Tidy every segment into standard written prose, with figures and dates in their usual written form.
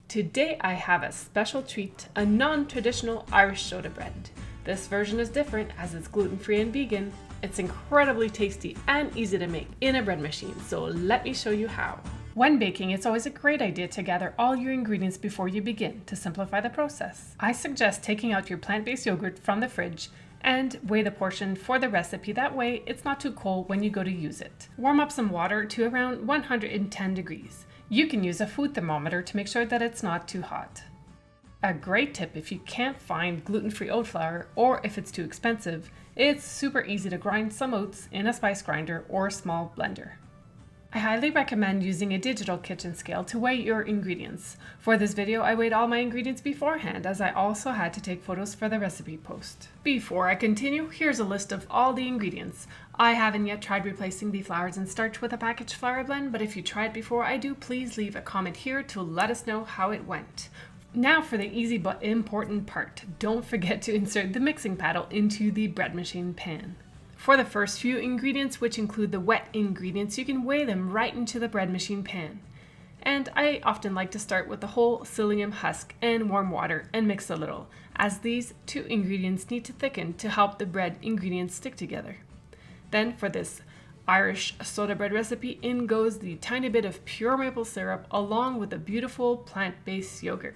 Today I have a special treat, a non-traditional Irish soda bread. This version is different as it's gluten-free and vegan. It's incredibly tasty and easy to make in a bread machine, so let me show you how. When baking, it's always a great idea to gather all your ingredients before you begin to simplify the process. I suggest taking out your plant-based yogurt from the fridge and weigh the portion for the recipe. That way it's not too cold when you go to use it. Warm up some water to around 110 degrees. You can use a food thermometer to make sure that it's not too hot. A great tip if you can't find gluten-free oat flour or if it's too expensive, it's super easy to grind some oats in a spice grinder or a small blender. I highly recommend using a digital kitchen scale to weigh your ingredients. For this video, I weighed all my ingredients beforehand as I also had to take photos for the recipe post. Before I continue, here's a list of all the ingredients. I haven't yet tried replacing the flours and starch with a packaged flour blend, but if you tried before I do, please leave a comment here to let us know how it went. Now for the easy but important part. Don't forget to insert the mixing paddle into the bread machine pan. For the first few ingredients, which include the wet ingredients, you can weigh them right into the bread machine pan. And I often like to start with the whole psyllium husk and warm water and mix a little, as these two ingredients need to thicken to help the bread ingredients stick together. Then for this Irish soda bread recipe, in goes the tiny bit of pure maple syrup along with a beautiful plant-based yogurt.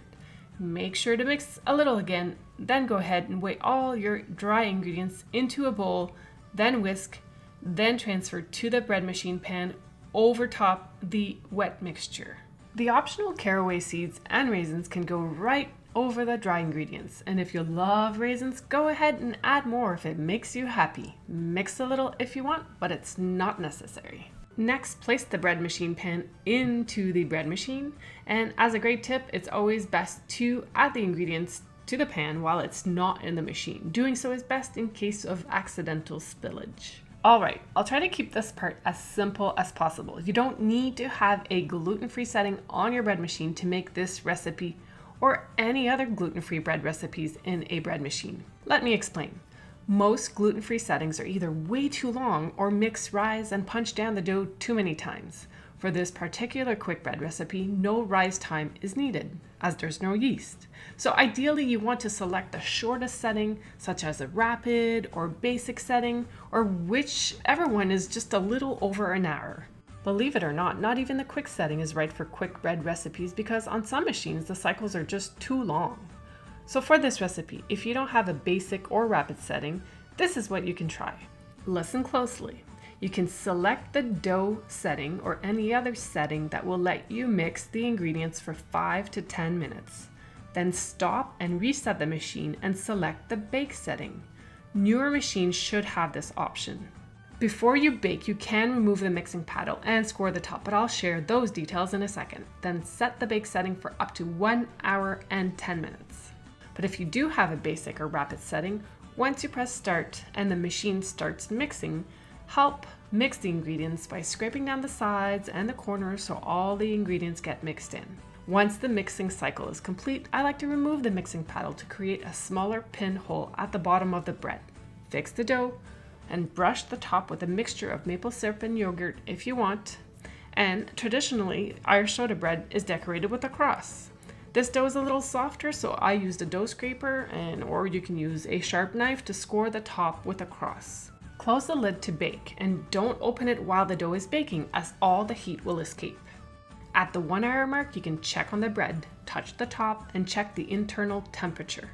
Make sure to mix a little again, then go ahead and weigh all your dry ingredients into a bowl, then whisk, then transfer to the bread machine pan over top the wet mixture. The optional caraway seeds and raisins can go right over the dry ingredients, and if you love raisins, go ahead and add more if it makes you happy. Mix a little if you want, but it's not necessary. Next, place the bread machine pan into the bread machine, and as a great tip, it's always best to add the ingredients to the pan while it's not in the machine. Doing so is best in case of accidental spillage. Alright, I'll try to keep this part as simple as possible. You don't need to have a gluten-free setting on your bread machine to make this recipe or any other gluten-free bread recipes in a bread machine. Let me explain. Most gluten-free settings are either way too long or mix, rise, and punch down the dough too many times. For this particular quick bread recipe, no rise time is needed, as there's no yeast. So ideally you want to select the shortest setting, such as a rapid or basic setting, or whichever one is just a little over an hour. Believe it or not even the quick setting is right for quick bread recipes because on some machines the cycles are just too long. So for this recipe, if you don't have a basic or rapid setting, this is what you can try. Listen closely. You can select the dough setting or any other setting that will let you mix the ingredients for 5 to 10 minutes. Then stop and reset the machine and select the bake setting. Newer machines should have this option. Before you bake, you can remove the mixing paddle and score the top, but I'll share those details in a second. Then set the bake setting for up to 1 hour and 10 minutes. But if you do have a basic or rapid setting, once you press start and the machine starts mixing, help mix the ingredients by scraping down the sides and the corners so all the ingredients get mixed in. Once the mixing cycle is complete, I like to remove the mixing paddle to create a smaller pinhole at the bottom of the bread. Fix the dough and brush the top with a mixture of maple syrup and yogurt if you want. And traditionally, Irish soda bread is decorated with a cross. This dough is a little softer, so I used a dough scraper or you can use a sharp knife to score the top with a cross. Close the lid to bake and don't open it while the dough is baking as all the heat will escape. At the 1 hour mark, you can check on the bread, touch the top, and check the internal temperature.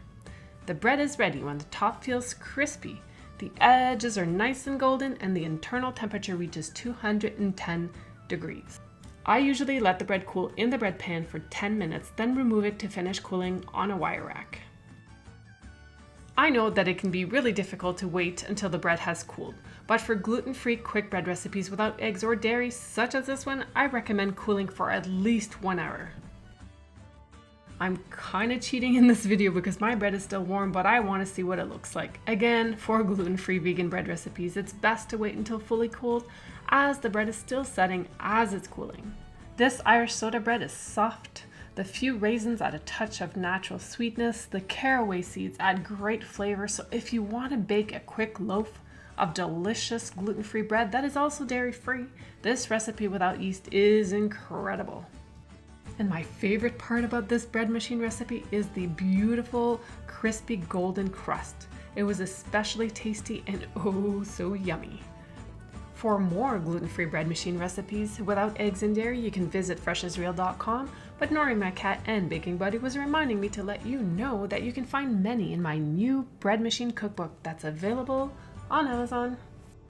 The bread is ready when the top feels crispy, the edges are nice and golden, and the internal temperature reaches 210 degrees. I usually let the bread cool in the bread pan for 10 minutes, then remove it to finish cooling on a wire rack. I know that it can be really difficult to wait until the bread has cooled, but for gluten-free quick bread recipes without eggs or dairy, such as this one, I recommend cooling for at least 1 hour. I'm kind of cheating in this video because my bread is still warm, but I want to see what it looks like. Again, for gluten-free vegan bread recipes, it's best to wait until fully cooled as the bread is still setting as it's cooling. This Irish soda bread is soft. The few raisins add a touch of natural sweetness. The caraway seeds add great flavor. So if you want to bake a quick loaf of delicious gluten-free bread that is also dairy-free, this recipe without yeast is incredible. And my favorite part about this bread machine recipe is the beautiful, crispy golden crust. It was especially tasty and oh so yummy. For more gluten-free bread machine recipes without eggs and dairy, you can visit freshisreal.com, but Nori, my cat and baking buddy, was reminding me to let you know that you can find many in my new bread machine cookbook that's available on Amazon.